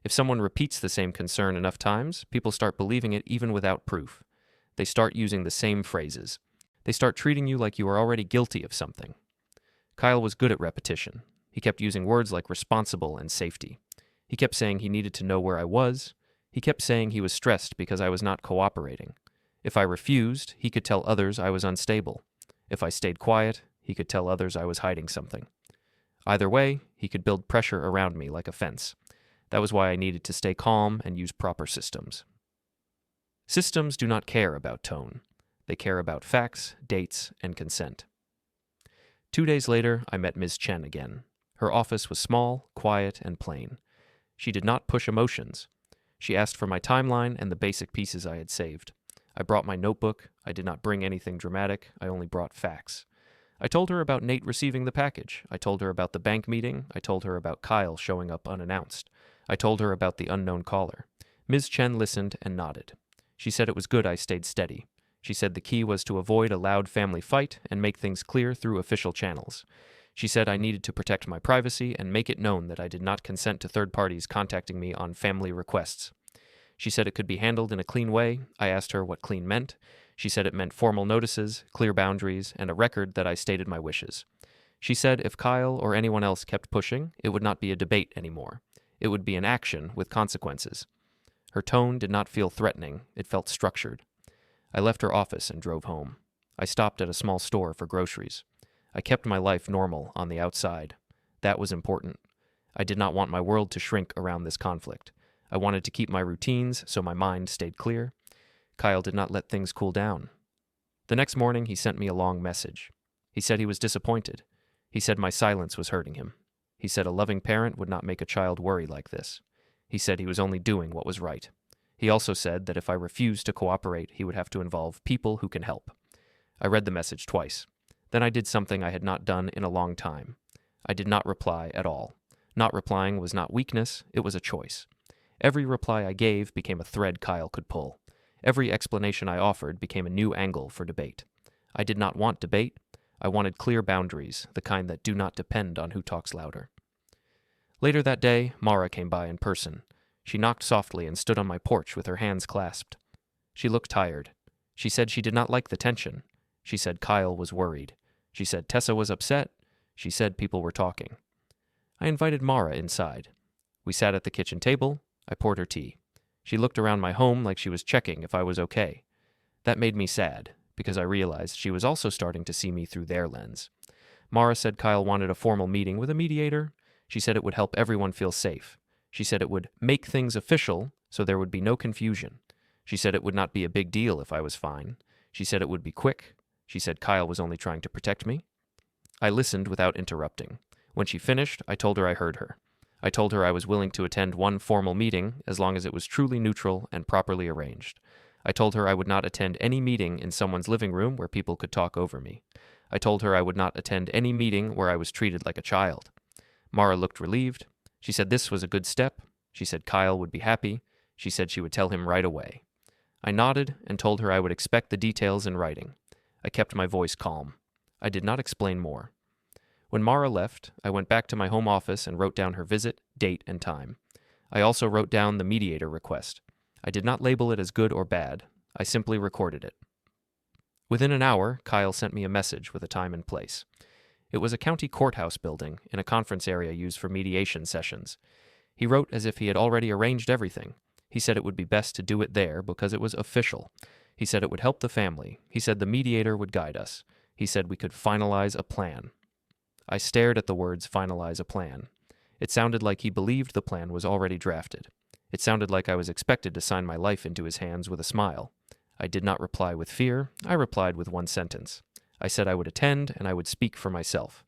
If someone repeats the same concern enough times, people start believing it even without proof. They start using the same phrases. They start treating you like you are already guilty of something. Kyle was good at repetition. He kept using words like responsible and safety. He kept saying he needed to know where I was. He kept saying he was stressed because I was not cooperating. If I refused, he could tell others I was unstable. If I stayed quiet, he could tell others I was hiding something. Either way, he could build pressure around me like a fence. That was why I needed to stay calm and use proper systems. Systems do not care about tone. They care about facts, dates, and consent. 2 days later, I met Ms. Chen again. Her office was small, quiet, and plain. She did not push emotions. She asked for my timeline and the basic pieces I had saved. I brought my notebook. I did not bring anything dramatic. I only brought facts. I told her about Nate receiving the package. I told her about the bank meeting. I told her about Kyle showing up unannounced. I told her about the unknown caller. Ms. Chen listened and nodded. She said it was good I stayed steady. She said the key was to avoid a loud family fight and make things clear through official channels. She said I needed to protect my privacy and make it known that I did not consent to third parties contacting me on family requests. She said it could be handled in a clean way. I asked her what clean meant. She said it meant formal notices, clear boundaries, and a record that I stated my wishes. She said if Kyle or anyone else kept pushing, it would not be a debate anymore. It would be an action with consequences. Her tone did not feel threatening. It felt structured. I left her office and drove home. I stopped at a small store for groceries. I kept my life normal on the outside. That was important. I did not want my world to shrink around this conflict. I wanted to keep my routines so my mind stayed clear. Kyle did not let things cool down. The next morning, he sent me a long message. He said he was disappointed. He said my silence was hurting him. He said a loving parent would not make a child worry like this. He said he was only doing what was right. He also said that if I refused to cooperate, he would have to involve people who can help. I read the message twice. Then I did something I had not done in a long time. I did not reply at all. Not replying was not weakness, it was a choice. Every reply I gave became a thread Kyle could pull. Every explanation I offered became a new angle for debate. I did not want debate. I wanted clear boundaries, the kind that do not depend on who talks louder. Later that day, Mara came by in person. She knocked softly and stood on my porch with her hands clasped. She looked tired. She said she did not like the tension. She said Kyle was worried. She said Tessa was upset. She said people were talking. I invited Mara inside. We sat at the kitchen table. I poured her tea. She looked around my home like she was checking if I was okay. That made me sad, because I realized she was also starting to see me through their lens. Mara said Kyle wanted a formal meeting with a mediator. She said it would help everyone feel safe. She said it would make things official so there would be no confusion. She said it would not be a big deal if I was fine. She said it would be quick. She said Kyle was only trying to protect me. I listened without interrupting. When she finished, I told her I heard her. I told her I was willing to attend one formal meeting as long as it was truly neutral and properly arranged. I told her I would not attend any meeting in someone's living room where people could talk over me. I told her I would not attend any meeting where I was treated like a child. Mara looked relieved. She said this was a good step. She said Kyle would be happy. She said she would tell him right away. I nodded and told her I would expect the details in writing. I kept my voice calm. I did not explain more. When Mara left, I went back to my home office and wrote down her visit, date, and time. I also wrote down the mediator request. I did not label it as good or bad. I simply recorded it. Within an hour, Kyle sent me a message with a time and place. It was a county courthouse building in a conference area used for mediation sessions. He wrote as if he had already arranged everything. He said it would be best to do it there because it was official. He said it would help the family. He said the mediator would guide us. He said we could finalize a plan. I stared at the words finalize a plan. It sounded like he believed the plan was already drafted. It sounded like I was expected to sign my life into his hands with a smile. I did not reply with fear. I replied with one sentence. I said I would attend and I would speak for myself.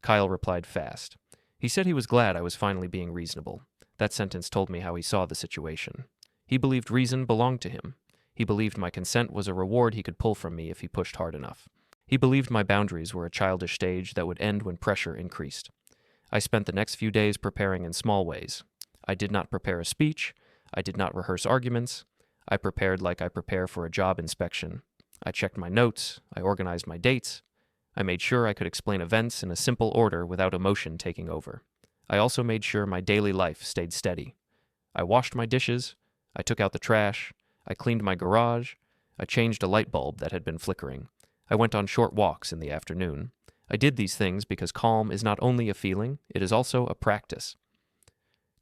Kyle replied fast. He said he was glad I was finally being reasonable. That sentence told me how he saw the situation. He believed reason belonged to him. He believed my consent was a reward he could pull from me if he pushed hard enough. He believed my boundaries were a childish stage that would end when pressure increased. I spent the next few days preparing in small ways. I did not prepare a speech. I did not rehearse arguments. I prepared like I prepare for a job inspection. I checked my notes. I organized my dates. I made sure I could explain events in a simple order without emotion taking over. I also made sure my daily life stayed steady. I washed my dishes. I took out the trash. I cleaned my garage. I changed a light bulb that had been flickering. I went on short walks in the afternoon. I did these things because calm is not only a feeling, it is also a practice.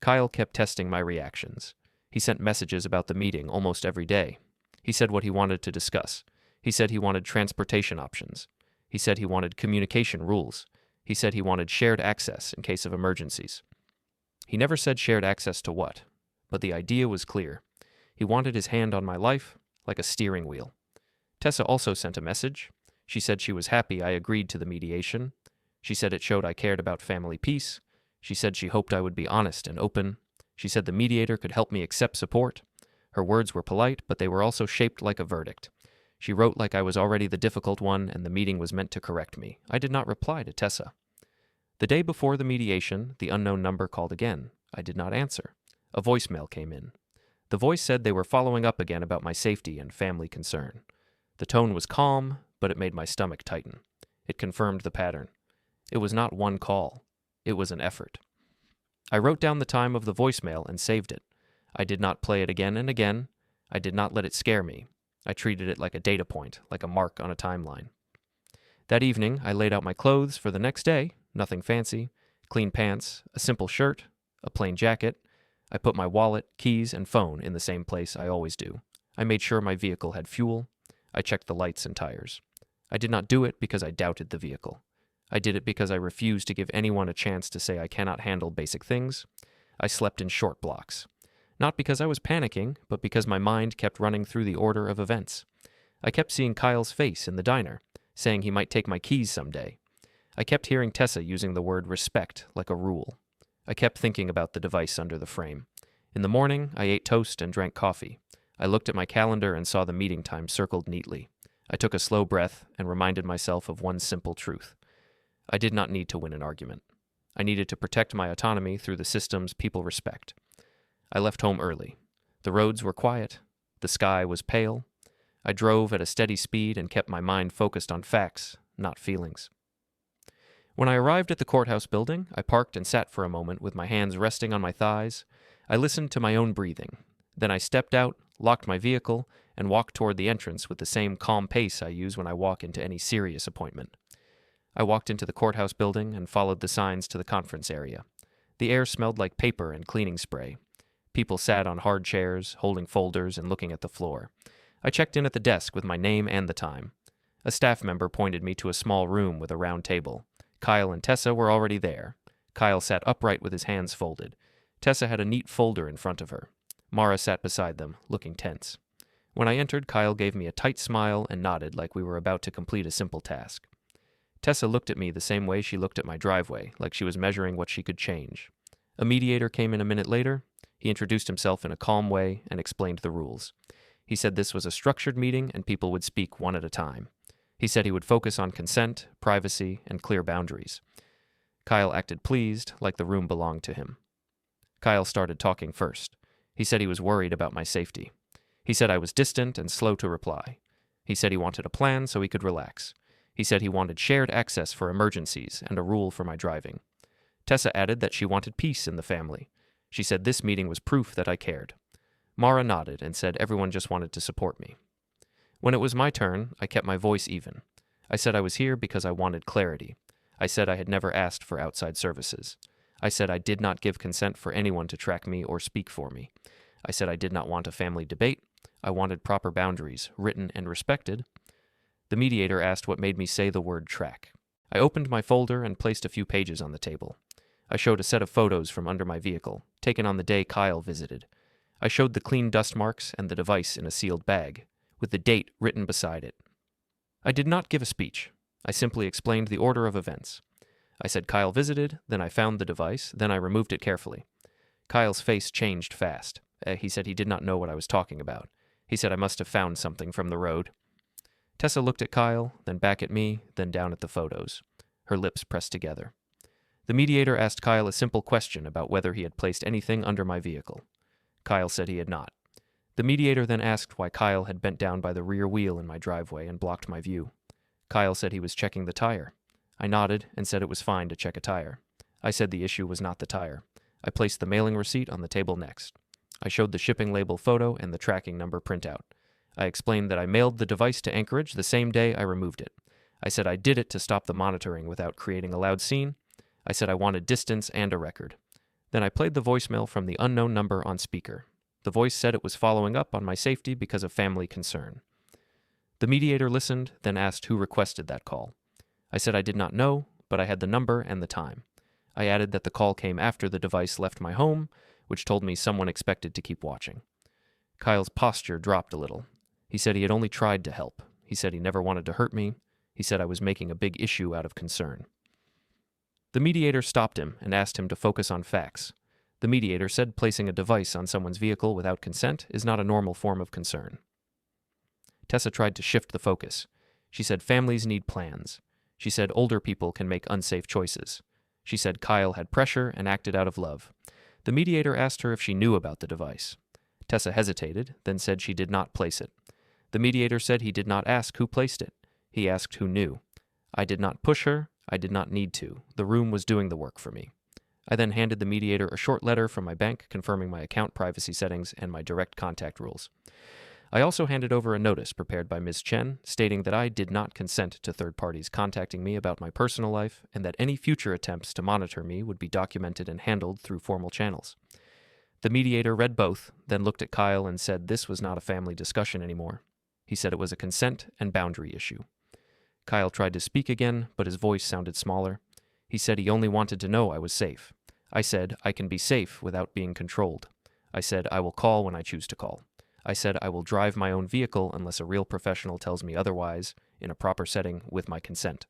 Kyle kept testing my reactions. He sent messages about the meeting almost every day. He said what he wanted to discuss. He said he wanted transportation options. He said he wanted communication rules. He said he wanted shared access in case of emergencies. He never said shared access to what, but the idea was clear. He wanted his hand on my life, like a steering wheel. Tessa also sent a message. She said she was happy I agreed to the mediation. She said it showed I cared about family peace. She said she hoped I would be honest and open. She said the mediator could help me accept support. Her words were polite, but they were also shaped like a verdict. She wrote like I was already the difficult one and the meeting was meant to correct me. I did not reply to Tessa. The day before the mediation, the unknown number called again. I did not answer. A voicemail came in. The voice said they were following up again about my safety and family concern. The tone was calm, but it made my stomach tighten. It confirmed the pattern. It was not one call. It was an effort. I wrote down the time of the voicemail and saved it. I did not play it again and again. I did not let it scare me. I treated it like a data point, like a mark on a timeline. That evening, I laid out my clothes for the next day, nothing fancy, clean pants, a simple shirt, a plain jacket. I put my wallet, keys, and phone in the same place I always do. I made sure my vehicle had fuel. I checked the lights and tires. I did not do it because I doubted the vehicle. I did it because I refused to give anyone a chance to say I cannot handle basic things. I slept in short blocks. Not because I was panicking, but because my mind kept running through the order of events. I kept seeing Kyle's face in the diner, saying he might take my keys someday. I kept hearing Tessa using the word respect like a rule. I kept thinking about the device under the frame. In the morning, I ate toast and drank coffee. I looked at my calendar and saw the meeting time circled neatly. I took a slow breath and reminded myself of one simple truth. I did not need to win an argument. I needed to protect my autonomy through the systems people respect. I left home early. The roads were quiet. The sky was pale. I drove at a steady speed and kept my mind focused on facts, not feelings. When I arrived at the courthouse building, I parked and sat for a moment with my hands resting on my thighs. I listened to my own breathing. Then I stepped out, locked my vehicle, and walked toward the entrance with the same calm pace I use when I walk into any serious appointment. I walked into the courthouse building and followed the signs to the conference area. The air smelled like paper and cleaning spray. People sat on hard chairs, holding folders and looking at the floor. I checked in at the desk with my name and the time. A staff member pointed me to a small room with a round table. Kyle and Tessa were already there. Kyle sat upright with his hands folded. Tessa had a neat folder in front of her. Mara sat beside them, looking tense. When I entered, Kyle gave me a tight smile and nodded like we were about to complete a simple task. Tessa looked at me the same way she looked at my driveway, like she was measuring what she could change. A mediator came in a minute later. He introduced himself in a calm way and explained the rules. He said this was a structured meeting and people would speak one at a time. He said he would focus on consent, privacy, and clear boundaries. Kyle acted pleased, like the room belonged to him. Kyle started talking first. He said he was worried about my safety. He said I was distant and slow to reply. He said he wanted a plan so he could relax. He said he wanted shared access for emergencies and a rule for my driving. Tessa added that she wanted peace in the family. She said this meeting was proof that I cared. Mara nodded and said everyone just wanted to support me. When it was my turn, I kept my voice even. I said I was here because I wanted clarity. I said I had never asked for outside services. I said I did not give consent for anyone to track me or speak for me. I said I did not want a family debate. I wanted proper boundaries, written and respected. The mediator asked what made me say the word track. I opened my folder and placed a few pages on the table. I showed a set of photos from under my vehicle, taken on the day Kyle visited. I showed the clean dust marks and the device in a sealed bag, with the date written beside it. I did not give a speech. I simply explained the order of events. I said Kyle visited, then I found the device, then I removed it carefully. Kyle's face changed fast. He said he did not know what I was talking about. He said I must have found something from the road. Tessa looked at Kyle, then back at me, then down at the photos. Her lips pressed together. The mediator asked Kyle a simple question about whether he had placed anything under my vehicle. Kyle said he had not. The mediator then asked why Kyle had bent down by the rear wheel in my driveway and blocked my view. Kyle said he was checking the tire. I nodded and said it was fine to check a tire. I said the issue was not the tire. I placed the mailing receipt on the table next. I showed the shipping label photo and the tracking number printout. I explained that I mailed the device to Anchorage the same day I removed it. I said I did it to stop the monitoring without creating a loud scene. I said I wanted distance and a record. Then I played the voicemail from the unknown number on speaker. The voice said it was following up on my safety because of family concern. The mediator listened, then asked who requested that call. I said I did not know, but I had the number and the time. I added that the call came after the device left my home, which told me someone expected to keep watching. Kyle's posture dropped a little. He said he had only tried to help. He said he never wanted to hurt me. He said I was making a big issue out of concern. The mediator stopped him and asked him to focus on facts. The mediator said placing a device on someone's vehicle without consent is not a normal form of concern. Tessa tried to shift the focus. She said families need plans. She said older people can make unsafe choices. She said Kyle had pressure and acted out of love. The mediator asked her if she knew about the device. Tessa hesitated, then said she did not place it. The mediator said he did not ask who placed it. He asked who knew. I did not push her. I did not need to. The room was doing the work for me. I then handed the mediator a short letter from my bank confirming my account privacy settings and my direct contact rules. I also handed over a notice prepared by Ms. Chen stating that I did not consent to third parties contacting me about my personal life and that any future attempts to monitor me would be documented and handled through formal channels. The mediator read both, then looked at Kyle and said this was not a family discussion anymore. He said it was a consent and boundary issue. Kyle tried to speak again, but his voice sounded smaller. He said he only wanted to know I was safe. I said I can be safe without being controlled. I said I will call when I choose to call. I said I will drive my own vehicle unless a real professional tells me otherwise, in a proper setting, with my consent.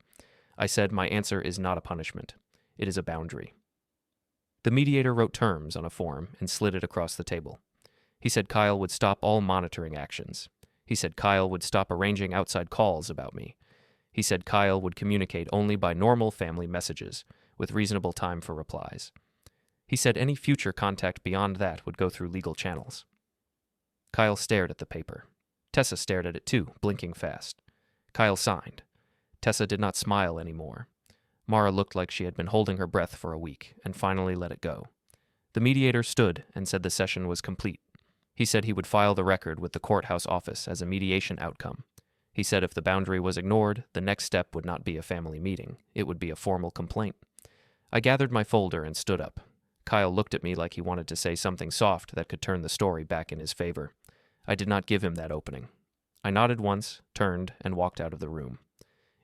I said my answer is not a punishment. It is a boundary. The mediator wrote terms on a form and slid it across the table. He said Kyle would stop all monitoring actions. He said Kyle would stop arranging outside calls about me. He said Kyle would communicate only by normal family messages, with reasonable time for replies. He said any future contact beyond that would go through legal channels. Kyle stared at the paper. Tessa stared at it too, blinking fast. Kyle signed. Tessa did not smile anymore. Mara looked like she had been holding her breath for a week, and finally let it go. The mediator stood and said the session was complete. He said he would file the record with the courthouse office as a mediation outcome. He said if the boundary was ignored, the next step would not be a family meeting. It would be a formal complaint. I gathered my folder and stood up. Kyle looked at me like he wanted to say something soft that could turn the story back in his favor. I did not give him that opening. I nodded once, turned, and walked out of the room.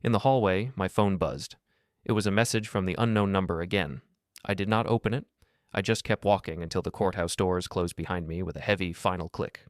In the hallway, my phone buzzed. It was a message from the unknown number again. I did not open it. I just kept walking until the courthouse doors closed behind me with a heavy final click.